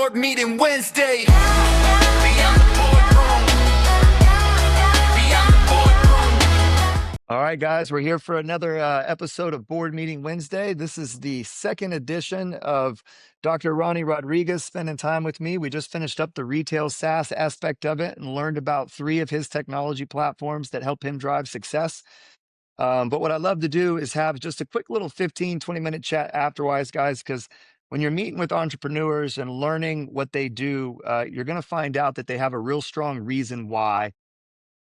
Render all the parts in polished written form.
board meeting Wednesday. Beyond the boardroom. Beyond the boardroom. All right, guys, we're here for another episode of Board Meeting Wednesday. This is the second edition of Dr. Ronnie Rodriguez spending time with me. We just finished up the retail SaaS aspect of it and learned about 3 of his technology platforms that help him drive success. But what I love to do is have just a quick little 15, 20-minute chat afterwards, guys, because when you're meeting with entrepreneurs and learning what they do, you're going to find out that they have a real strong reason why.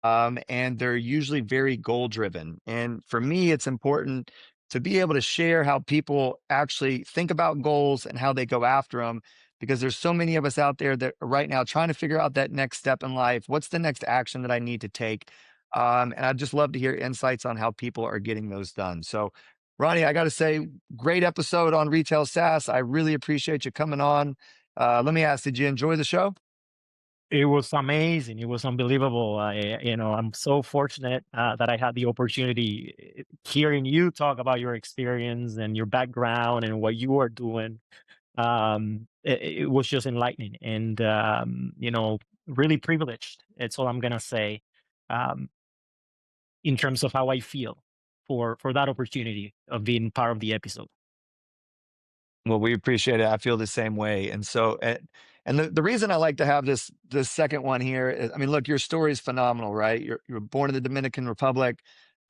And they're usually very goal driven. And for me, it's important to be able to share how people actually think about goals and how they go after them, because there's so many of us out there that are right now trying to figure out that next step in life. What's the next action that I need to take? And I'd just love to hear insights on how people are getting those done. So, Ronnie, I got to say, great episode on Retail SaaS. I really appreciate you coming on. Let me ask, did you enjoy the show? It was amazing. It was unbelievable. I'm so fortunate that I had the opportunity hearing you talk about your experience and your background and what you are doing. It was just enlightening and, really privileged. That's all I'm going to say um, in terms of how I feel for that opportunity of being part of the episode. Well, we appreciate it. I feel the same way. And so, and the reason I like to have this second one here is, I mean, look, your story is phenomenal, right? You're born in the Dominican Republic,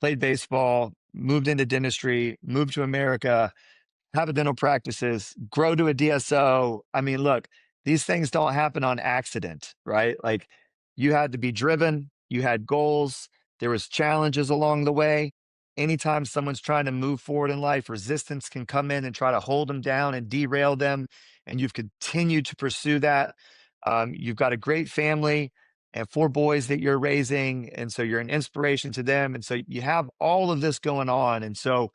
played baseball, moved into dentistry, moved to America, have a dental practices, grow to a DSO. I mean, look, these things don't happen on accident, right? Like you had to be driven, you had goals, there was challenges along the way. Anytime someone's trying to move forward in life, resistance can come in and try to hold them down and derail them. And you've continued to pursue that. You've got a great family and 4 boys that you're raising. And so you're an inspiration to them. And so you have all of this going on. And so,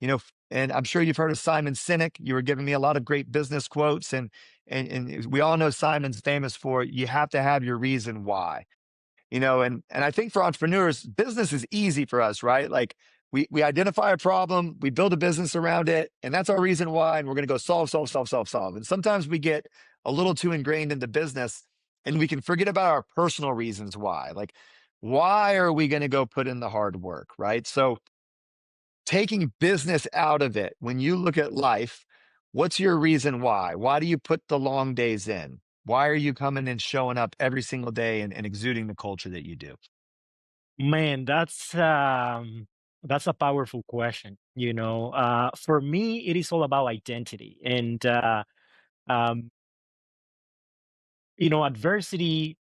and I'm sure you've heard of Simon Sinek. You were giving me a lot of great business quotes, and we all know Simon's famous for you have to have your reason why. And I think for entrepreneurs, business is easy for us, right? Like we identify a problem, we build a business around it, and that's our reason why, and we're going to go solve, solve, solve, solve, solve. And sometimes we get a little too ingrained into business, and we can forget about our personal reasons why. Like, why are we going to go put in the hard work, right? So taking business out of it, when you look at life, what's your reason why? Why do you put the long days in? Why are you coming and showing up every single day and exuding the culture that you do? Man, that's a powerful question. For me, it is all about identity, and um, adversity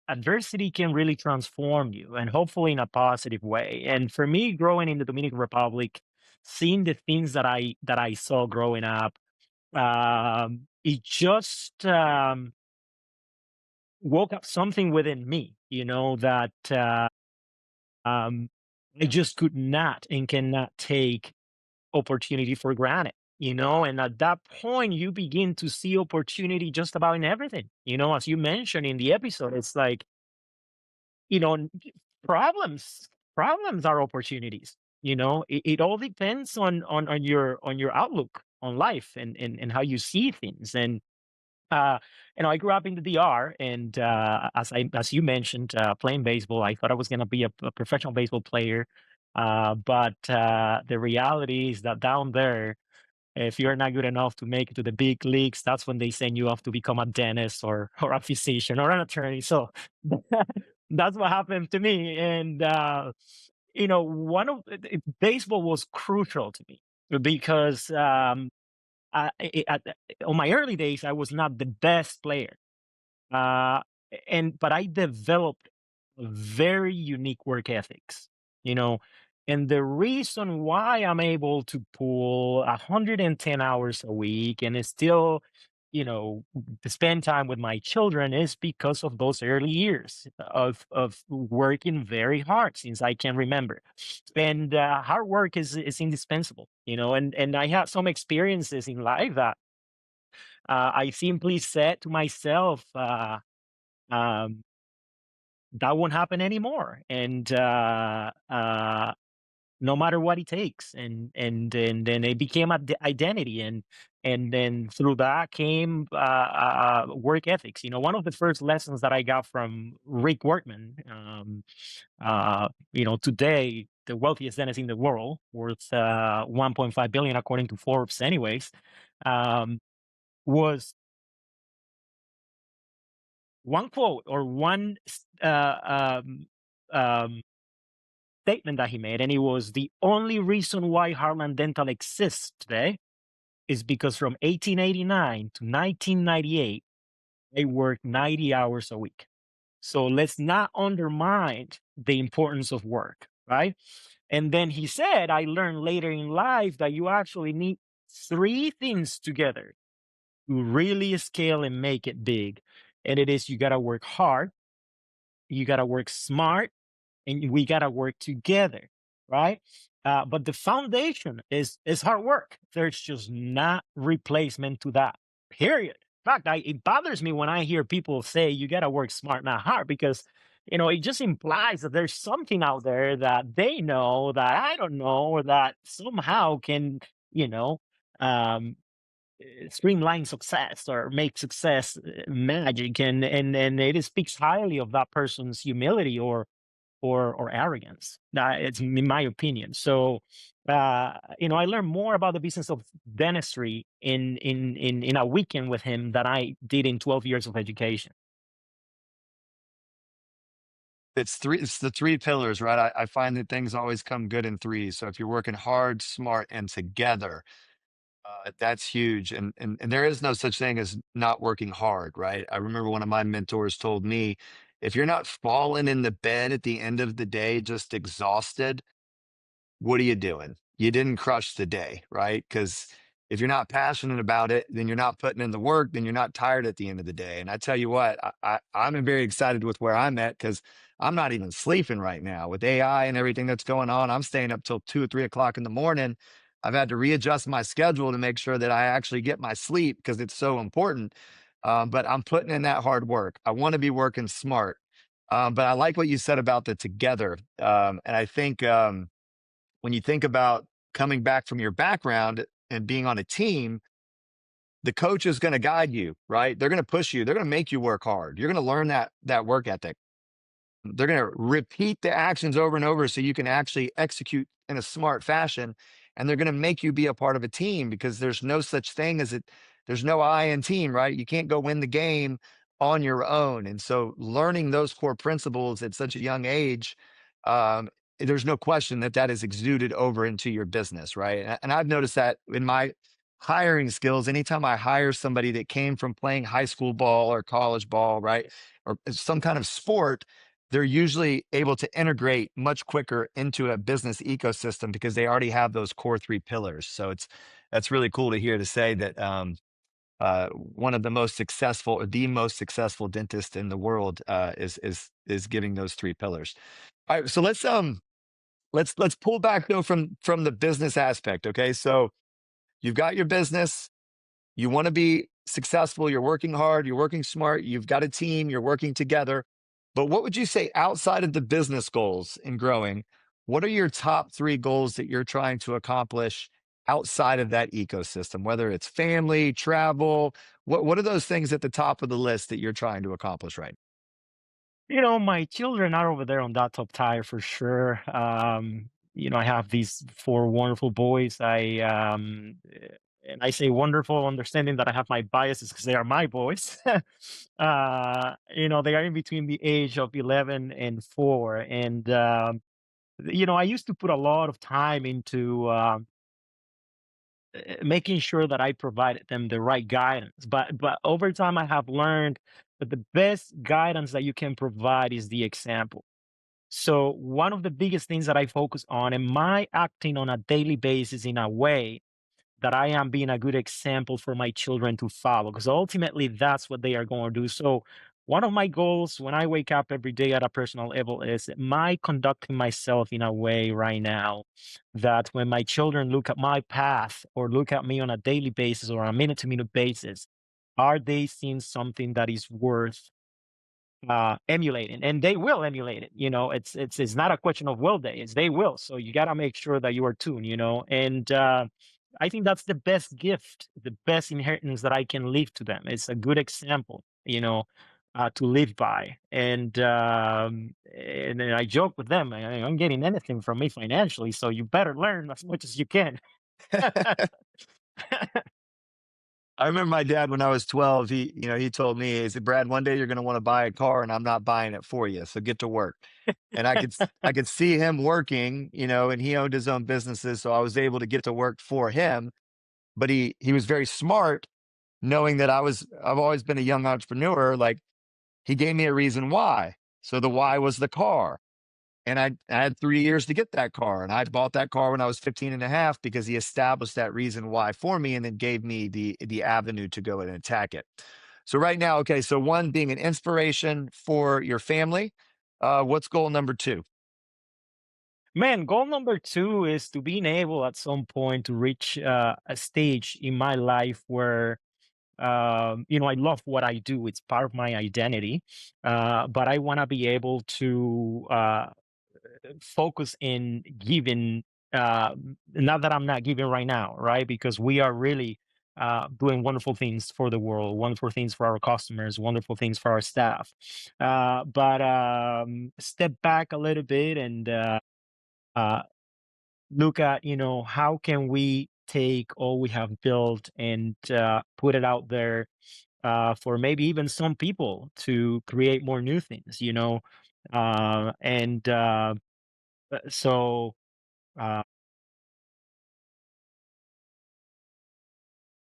can really transform you, and hopefully in a positive way. And for me, growing in the Dominican Republic, seeing the things that I saw growing up, it just woke up something within me. That. Um, I just could not and cannot take opportunity for granted, and at that point, you begin to see opportunity just about in everything. As you mentioned in the episode, it's like, you know, n- problems, problems are opportunities. It all depends on your outlook on life and how you see things. And uh, I grew up in the DR, and as you mentioned, playing baseball, I thought I was going to be a professional baseball player. But the reality is that down there, if you're not good enough to make it to the big leagues, that's when they send you off to become a dentist or a physician or an attorney. So that's what happened to me. And one of baseball was crucial to me because on my early days, I was not the best player, uh, but I developed very unique work ethics, you know. And the reason why I'm able to pull 110 hours a week and is still, to spend time with my children is because of those early years of working very hard since I can remember. And hard work is indispensable, and I had some experiences in life that I simply said to myself, um, that won't happen anymore. And no matter what it takes. And then it became a identity, and then through that came work ethics. One of the first lessons that I got from Rick Workman, today the wealthiest dentist in the world, worth 1.5 billion according to Forbes, anyways, um, was one quote or one um, statement that he made, and it was, the only reason why Heartland Dental exists today is because from 1889 to 1998, they worked 90 hours a week. So let's not undermine the importance of work, right? And then he said, I learned later in life that you actually need three things together to really scale and make it big. And it is, you got to work hard, you got to work smart, and we got to work together, right? But the foundation is hard work. There's just not replacement to that, period. In fact, it bothers me when I hear people say you got to work smart, not hard, because it just implies that there's something out there that they know that I don't know, or that somehow can, you know, um, streamline success or make success magic, and it speaks highly of that person's humility or arrogance. It's in my opinion. So, I learned more about the business of dentistry in a weekend with him than I did in 12 years of education. It's the three pillars, right? I find that things always come good in threes. So if you're working hard, smart, and together, that's huge. And there is no such thing as not working hard, right? I remember one of my mentors told me, if you're not falling in the bed at the end of the day, just exhausted, what are you doing? You didn't crush the day, right? Because if you're not passionate about it, then you're not putting in the work, then you're not tired at the end of the day. And I tell you what, I'm very excited with where I'm at, because I'm not even sleeping right now with AI and everything that's going on. I'm staying up till 2 or 3 o'clock in the morning. I've had to readjust my schedule to make sure that I actually get my sleep, because it's so important. But I'm putting in that hard work. I want to be working smart. But I like what you said about the together. And I think, when you think about coming back from your background and being on a team, the coach is going to guide you, right? They're going to push you. They're going to make you work hard. You're going to learn that work ethic. They're going to repeat the actions over and over so you can actually execute in a smart fashion. And they're going to make you be a part of a team, because there's no such thing as it. There's no I in team, right? You can't go win the game on your own. And so learning those core principles at such a young age, um, there's no question that that is exuded over into your business, right? And I've noticed that in my hiring skills. Anytime I hire somebody that came from playing high school ball or college ball, right, or some kind of sport, they're usually able to integrate much quicker into a business ecosystem, because they already have those core three pillars. So that's really cool to hear, to say that one of the most successful, or the most successful dentist in the world, is giving those three pillars. All right, so let's pull back though from the business aspect. Okay, so you've got your business, you want to be successful, you're working hard, you're working smart, you've got a team, you're working together. But what would you say, outside of the business goals in growing, what are your top three goals that you're trying to accomplish outside of that ecosystem, whether it's family, travel? What are those things at the top of the list that you're trying to accomplish, right? My children are over there on that top tier for sure. I have these four wonderful boys. And I say wonderful, understanding that I have my biases because they are my boys. They are in between the age of 11 and 4. And, I used to put a lot of time into making sure that I provided them the right guidance. But over time, I have learned that the best guidance that you can provide is the example. So one of the biggest things that I focus on, am I acting on a daily basis in a way that I am being a good example for my children to follow? Because ultimately, that's what they are going to do. So, one of my goals when I wake up every day at a personal level is, am I conducting myself in a way right now that when my children look at my path or look at me on a daily basis or a minute to minute basis, are they seeing something that is worth emulating, and they will emulate it. It's not a question of will they, it's they will. So you got to make sure that you are tuned. And I think that's the best gift, the best inheritance that I can leave to them. It's a good example, to live by. And then I joke with them, I'm getting anything from me financially, so you better learn as much as you can. I remember my dad when I was 12, he told me, he said, Brad, one day you're going to want to buy a car and I'm not buying it for you. So get to work. And I could see him working, and he owned his own businesses. So I was able to get to work for him, but he was very smart, knowing that I've always been a young entrepreneur. Like, he gave me a reason why. So the why was the car. And I had 3 years to get that car. And I bought that car when I was 15 and a half because he established that reason why for me and then gave me the avenue to go and attack it. So right now, okay, so one, being an inspiration for your family. What's goal number two? Man, goal number two is to being able at some point to reach a stage in my life where I love what I do. It's part of my identity, but I want to be able to focus in giving. Not that I'm not giving right now, right? Because we are really doing wonderful things for the world, wonderful things for our customers, wonderful things for our staff. But step back a little bit and uh, look at, how can we take all we have built and put it out there for maybe even some people to create more new things, and so uh,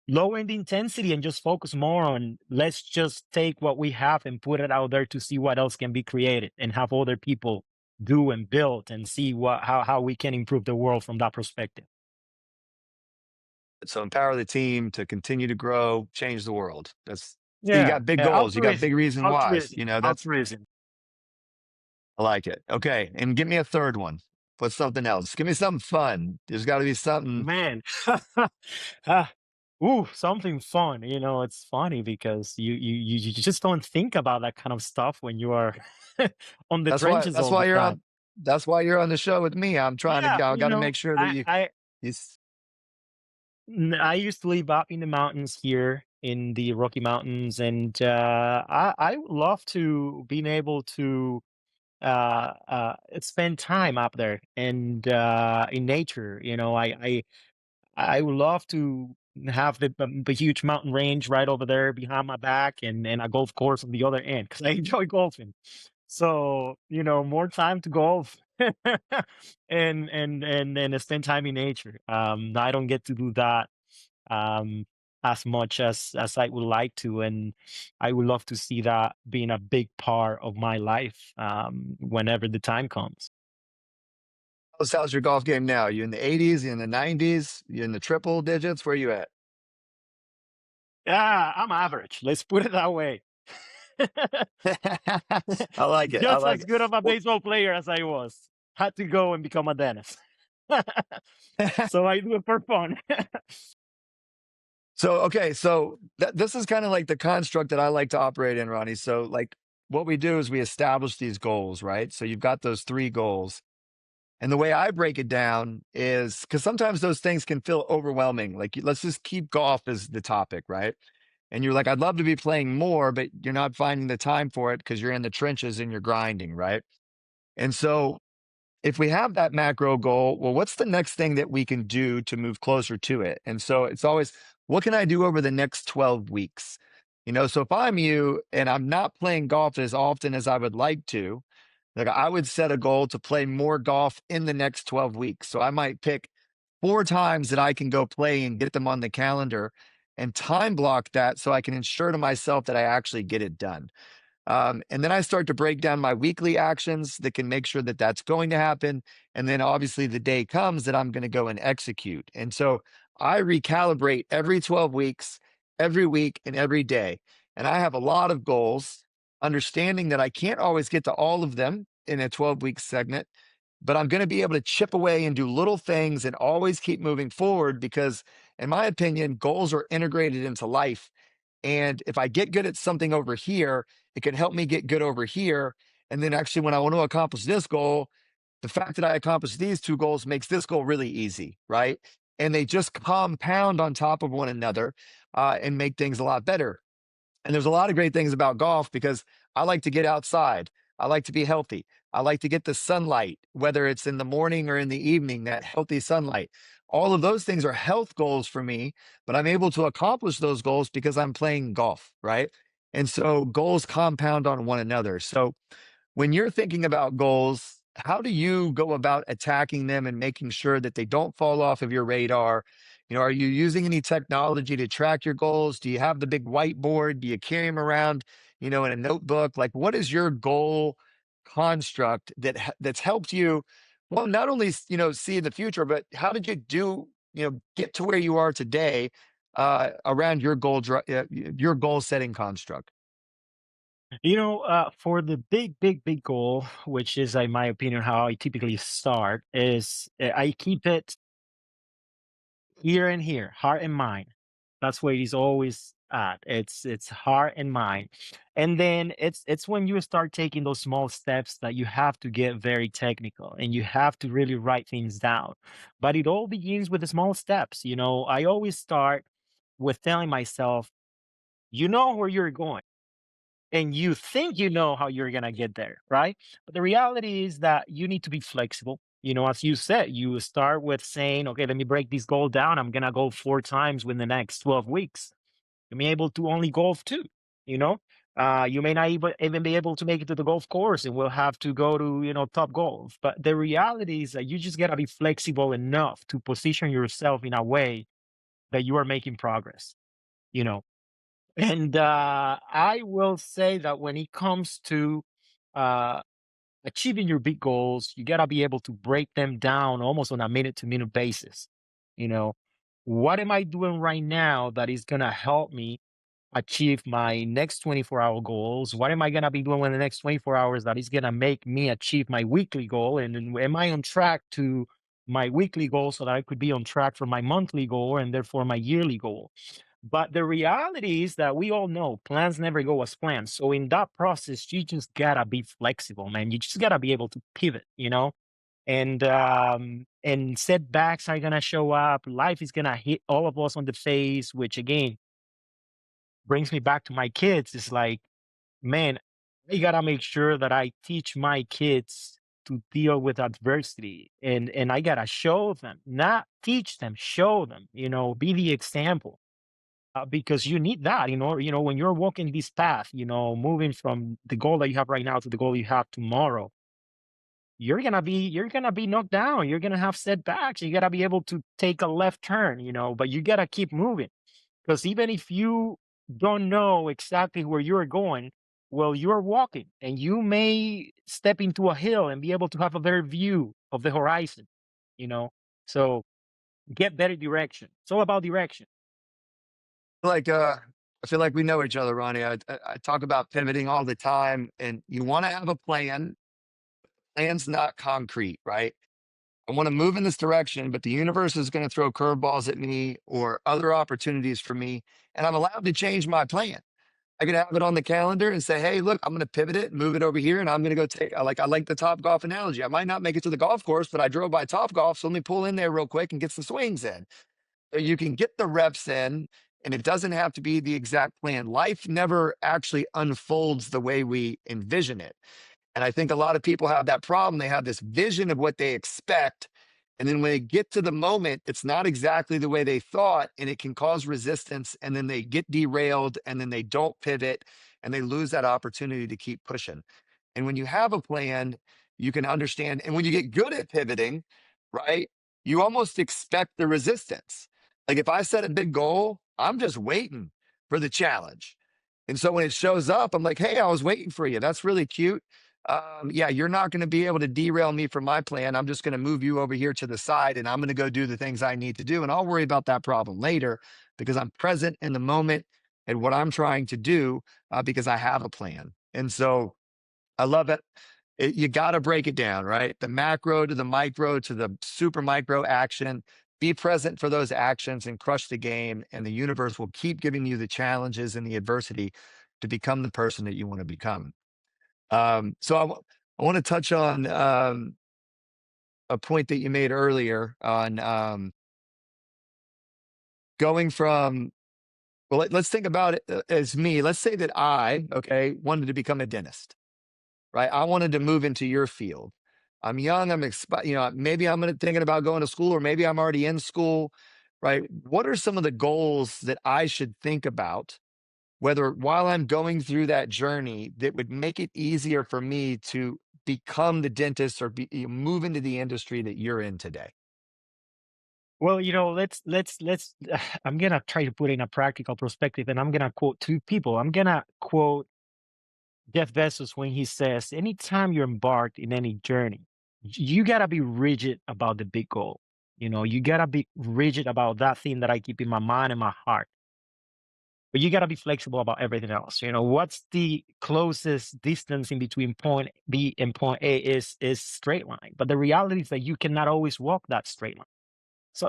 lowering the intensity and just focus more on, let's just take what we have and put it out there to see what else can be created and have other people do and build and see how we can improve the world from that perspective. So empower the team to continue to grow, change the world. You Yeah, got big yeah, goals. You got altruism, big reason whys. altruism, That's, altruism. I like it. Okay. And give me a third one. Put something else. Give me something fun. There's got to be something. Man. Ah, ooh, something fun. It's funny because you just don't think about that kind of stuff when you are on the That's why, trenches that's all the why you're time. on, that's why you're on the show with me. Yeah, I got to make sure that you, I used to live up in the mountains here in the Rocky Mountains, and I would love to being able to spend time up there and in nature. I would love to have the huge mountain range right over there behind my back, and a golf course on the other end because I enjoy golfing. So more time to golf and spend time in nature. I don't get to do that um, as much as I would like to, and I would love to see that being a big part of my life whenever the time comes. how's your golf game now? You in the 80s, you in the 90s, you in the triple digits? Where you at? Yeah, I'm average. Let's put it that way. I like it. I Just like as good of a it. baseball player as I was. Had to go and become a dentist. So I do it for fun. So, okay, so this is kind of like the construct that I like to operate in, Ronnie. So, like, what we do is we establish these goals, right? So, you've got those three goals. And the way I break it down is because sometimes those things can feel overwhelming. Like, let's just keep golf as the topic, right? And you're like, I'd love to be playing more, but you're not finding the time for it because you're in the trenches and you're grinding, right? And so, if we have that macro goal, well, what's the next thing that we can do to move closer to it? And so it's always, what can I do over the next 12 weeks? So if I'm you and I'm not playing golf as often as I would like to, like, I would set a goal to play more golf in the next 12 weeks. So I might pick 4 times that I can go play and get them on the calendar and time block that so I can ensure to myself that I actually get it done. And then I start to break down my weekly actions that can make sure that that's going to happen. And then obviously the day comes that I'm going to go and execute. And so I recalibrate every 12 weeks, every week, and every day. And I have a lot of goals, understanding that I can't always get to all of them in a 12-week segment, but I'm going to be able to chip away and do little things and always keep moving forward because, in my opinion, goals are integrated into life. And if I get good at something over here, it can help me get good over here. And then actually, when I want to accomplish this goal, the fact that I accomplished these two goals makes this goal really easy, right? And they just compound on top of one another and make things a lot better. And there's a lot of great things about golf because I like to get outside. I like to be healthy. I like to get the sunlight, whether it's in the morning or in the evening, that healthy sunlight. All of those things are health goals for me, but I'm able to accomplish those goals because I'm playing golf, right? And so goals compound on one another. So when you're thinking about goals, how do you go about attacking them and making sure that they don't fall off of your radar? Are you using any technology to track your goals? Do you have the big whiteboard? Do you carry them around, in a notebook? Like, what is your goal construct that's helped you, well, not only, see the future, but how did you get to where you are today around your goal setting construct? For the big goal, which is, in my opinion, how I typically start, is I keep it here and here, heart and mind. That's where it is always at. It's heart and mind. And then it's when you start taking those small steps that you have to get very technical and you have to really write things down. But it all begins with the small steps. I always start with telling myself, you know where you're going and you think you know how you're going to get there, right? But the reality is that you need to be flexible. As you said, you start with saying, okay, let me break this goal down. I'm going to go 4 times within the next 12 weeks. You may be able to only golf two, you know? You may not even be able to make it to the golf course and will have to go to, Top Golf. But the reality is that you just got to be flexible enough to position yourself in a way that you are making progress, you know? And I will say that when it comes to uh, achieving your big goals, you got to be able to break them down almost on a minute to minute basis. You know, what am I doing right now that is going to help me achieve my next 24-hour goals? What am I going to be doing in the next 24 hours that is going to make me achieve my weekly goal? And then am I on track to my weekly goal so that I could be on track for my monthly goal and therefore my yearly goal? But the reality is that we all know plans never go as planned. So in that process, you just gotta be flexible, man. You just gotta be able to pivot, and setbacks are gonna show up. Life is gonna hit all of us on the face, which again brings me back to my kids. It's like, man, I gotta make sure that I teach my kids to deal with adversity, and I gotta show them, not teach them, show them. Be the example, because you need that. When you're walking this path, moving from the goal that you have right now to the goal you have tomorrow, you're gonna be knocked down. You're gonna have setbacks. You gotta be able to take a left turn, but you gotta keep moving. Because even if you don't know exactly where you're going, well, you're walking and you may step into a hill and be able to have a better view of the horizon, you know. So get better direction. It's all about direction. Like, I feel like we know each other, Ronnie. I talk about pivoting all the time, and you want to have a plan. Plan's not concrete, right? I want to move in this direction, but the universe is going to throw curveballs at me or other opportunities for me, and I'm allowed to change my plan. I could have it on the calendar and say, "Hey, look, I'm going to pivot it, move it over here, and I'm going to go take." I like the Top Golf analogy. I might not make it to the golf course, but I drove by Top Golf, so let me pull in there real quick and get some swings in. You can get the reps in, and it doesn't have to be the exact plan. Life never actually unfolds the way we envision it. And I think a lot of people have that problem. They have this vision of what they expect. And then when they get to the moment, it's not exactly the way they thought, and it can cause resistance. And then they get derailed, and then they don't pivot, and they lose that opportunity to keep pushing. And when you have a plan, you can understand. And when you get good at pivoting, right, you almost expect the resistance. Like if I set a big goal, I'm just waiting for the challenge. And so when it shows up, I'm like, hey, I was waiting for you. That's really cute. Yeah, you're not going to be able to derail me from my plan. I'm just going to move you over here to the side and I'm going to go do the things I need to do. And I'll worry about that problem later because I'm present in the moment and what I'm trying to do because I have a plan. And so I love it. You got to break it down, right? The macro to the micro to the super micro action. be present for those actions and crush the game. And the universe will keep giving you the challenges and the adversity to become the person that you want to become. I want to touch on a point that you made earlier on going from, well, let's think about it as me. Let's say that I wanted to become a dentist, right? I wanted to move into your field. I'm young. Maybe I'm thinking about going to school, or maybe I'm already in school, right? What are some of the goals that I should think about, whether while I'm going through that journey, that would make it easier for me to become the dentist or move into the industry that you're in today? Well, let's I'm gonna try to put in a practical perspective, and I'm gonna quote two people. I'm gonna quote Jeff Bezos when he says, anytime you're embarked in any journey, you gotta be rigid about the big goal. You gotta be rigid about that thing that I keep in my mind and my heart. But you gotta be flexible about everything else. What's the closest distance in between point B and point A is straight line. But the reality is that you cannot always walk that straight line.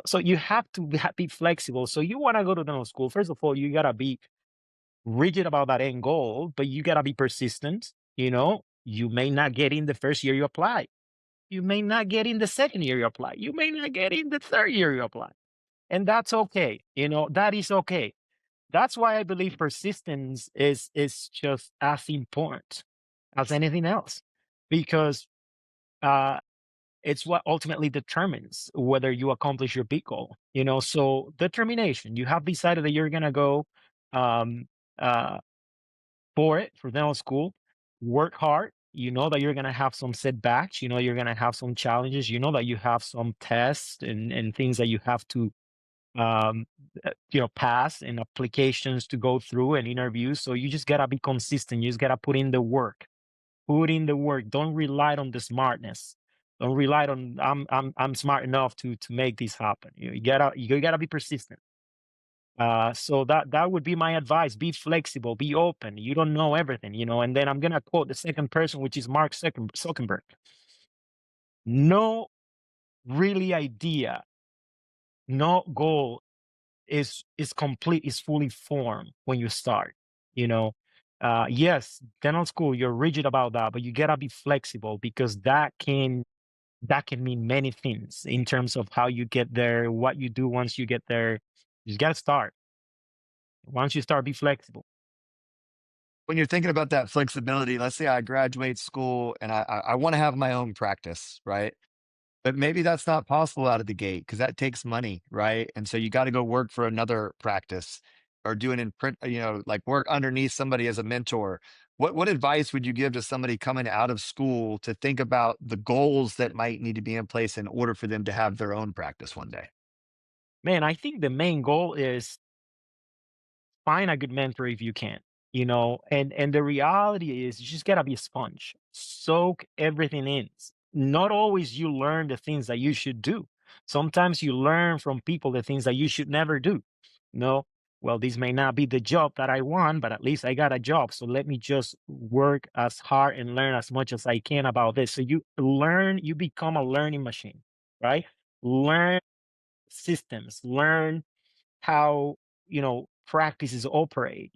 So you have to be flexible. So you want to go to dental school. First of all, you gotta be rigid about that end goal, but you gotta be persistent. You may not get in the first year you apply. You may not get in the second year you apply. You may not get in the third year you apply. And that's okay. That is okay. That's why I believe persistence is just as important as anything else, because uh, it's what ultimately determines whether you accomplish your big goal. So determination. You have decided that you're gonna go um, uh, for dental school. Work hard. You know that you're gonna have some setbacks. You're gonna have some challenges. You know that you have some tests and things that you have to um pass, and applications to go through, and interviews. So you just gotta be consistent. You just gotta put in the work. Don't rely on the smartness. Don't rely on I'm smart enough to make this happen. You gotta be persistent. So that would be my advice. Be flexible, be open. You don't know everything. And then I'm gonna quote the second person, which is Mark Zuckerberg. No really idea, no goal is complete, is fully formed when you start. you know yes, dental school, you're rigid about that, but you gotta be flexible, because that can mean many things in terms of how you get there, what you do once you get there. You just gotta start. Once you start, be flexible. When you're thinking about that flexibility, let's say I graduate school and I want to have my own practice, right? But maybe that's not possible out of the gate because that takes money, right? And so you got to go work for another practice or do an imprint, like work underneath somebody as a mentor. What advice would you give to somebody coming out of school to think about the goals that might need to be in place in order for them to have their own practice one day? Man, I think the main goal is find a good mentor if you can. And the reality is, you just gotta be a sponge. Soak everything in. Not always you learn the things that you should do. Sometimes you learn from people the things that you should never do. No, well, this may not be the job that I want, but at least I got a job. So let me just work as hard and learn as much as I can about this. So you become a learning machine, right? Learn systems, learn how practices operate.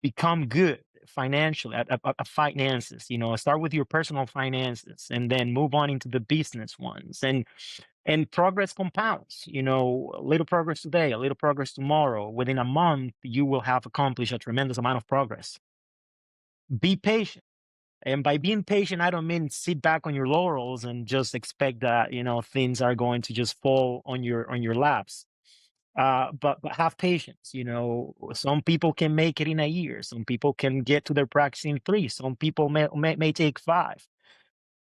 Become good financially at finances. Start with your personal finances, and then move on into the business ones. And progress compounds. A little progress today, a little progress tomorrow. Within a month, you will have accomplished a tremendous amount of progress. Be patient. And by being patient, I don't mean sit back on your laurels and just expect that things are going to just fall on your laps. But have patience. Some people can make it in a year. Some people can get to their practice in 3. Some people may take 5.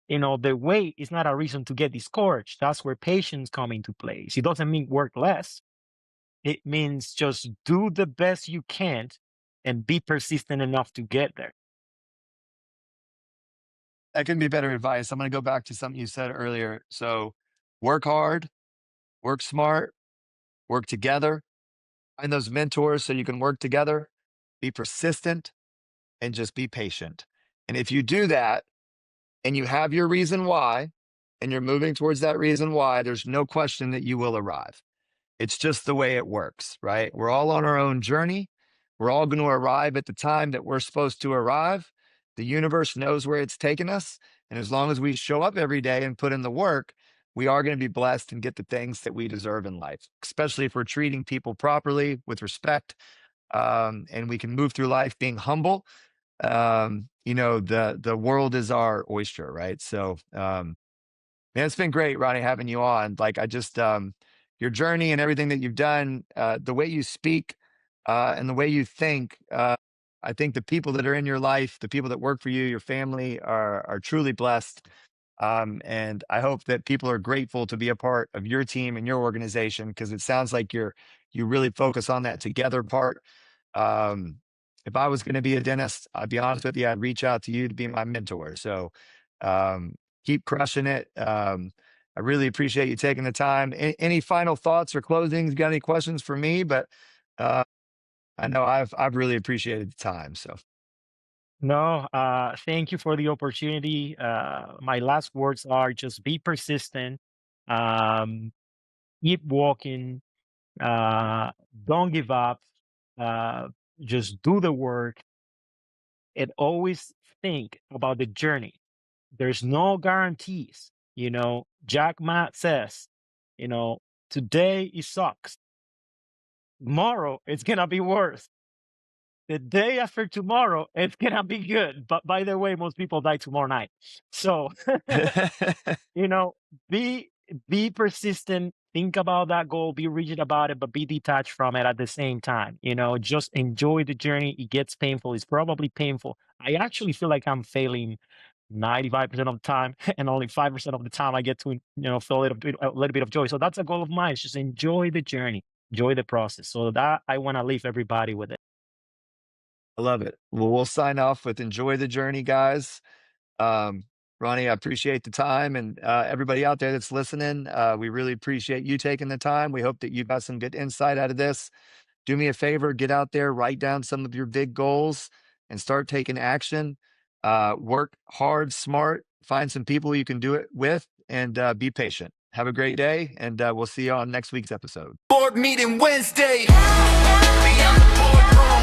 The wait is not a reason to get discouraged. That's where patience come into place. It doesn't mean work less. It means just do the best you can and be persistent enough to get there. That can be better advice. I'm going to go back to something you said earlier. So work hard, work smart, work together, find those mentors so you can work together, be persistent, and just be patient. And if you do that and you have your reason why, and you're moving towards that reason why, there's no question that you will arrive. It's just the way it works, right? We're all on our own journey. We're all going to arrive at the time that we're supposed to arrive. The universe knows where it's taken us. And as long as we show up every day and put in the work, we are going to be blessed and get the things that we deserve in life, especially if we're treating people properly with respect. And we can move through life being humble. The world is our oyster, right? So, man, it's been great, Ronnie, having you on. Like, your journey and everything that you've done, the way you speak, and the way you think. I think the people that are in your life, the people that work for you, your family, are truly blessed. And I hope that people are grateful to be a part of your team and your organization, because it sounds like you really focus on that together part. Um, if I was going to be a dentist, I'd be honest with you, I'd reach out to you to be my mentor. So, um, keep crushing it. I really appreciate you taking the time. Any final thoughts or closings? Got any questions for me? But uh, I know I've really appreciated the time. So No, thank you for the opportunity. My last words are just be persistent, um, keep walking, uh, don't give up, uh, just do the work, and always think about the journey. There's no guarantees. Jack Ma says, today it sucks. Tomorrow it's gonna be worse. The day after tomorrow, it's gonna be good. But by the way, most people die tomorrow night. So, you know, be be persistent, think about that goal, be rigid about it, but be detached from it at the same time. Just enjoy the journey. It gets painful. It's probably painful. I actually feel like I'm failing 95% of the time, and only 5% of the time I get to, feel a little bit of joy. So that's a goal of mine. Is just enjoy the journey, enjoy the process. So that I want to leave everybody with it. I love it. Well, we'll sign off with enjoy the journey, guys. Um, Ronnie, I appreciate the time, and everybody out there that's listening. We really appreciate you taking the time. We hope that you got some good insight out of this. Do me a favor, get out there, write down some of your big goals, and start taking action. Work hard, smart, find some people you can do it with, and be patient. Have a great day, and we'll see you on next week's episode. Board meeting Wednesday. Beyond the boardroom.